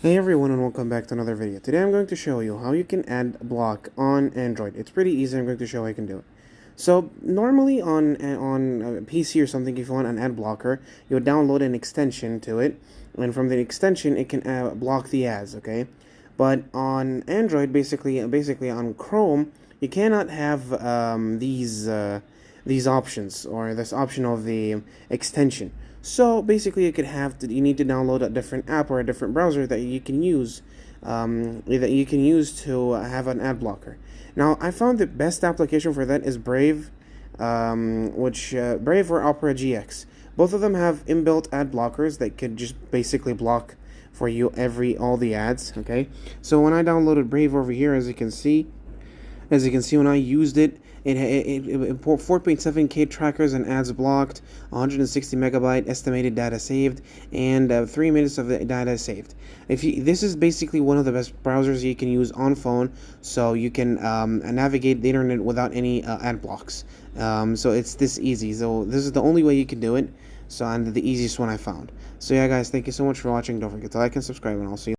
Hey everyone, and welcome back to another video. Today I'm going to show you how you can add block on Android. It's pretty easy. I'm going to show how you can do it. So normally on a PC or something, if you want an ad blocker, you would download an extension to it, and from the extension it can block the ads. Okay, but on Android, basically on Chrome, you cannot have these options, or this option of the extension. So basically, you need to download a different app or a different browser that you can use, to have an ad blocker. Now, I found the best application for that is Brave, Brave or Opera GX. Both of them have inbuilt ad blockers that could just basically block for you all the ads. Okay, so when I downloaded Brave over here, as you can see, when I used it, it 4.7K trackers and ads blocked, 160 megabyte estimated data saved, and 3 minutes of the data saved. This is basically one of the best browsers you can use on phone, so you can navigate the internet without any ad blocks. So it's this easy. So this is the only way you can do it. So, and the easiest one I found. So yeah, guys, thank you so much for watching. Don't forget to like and subscribe, and I'll see you.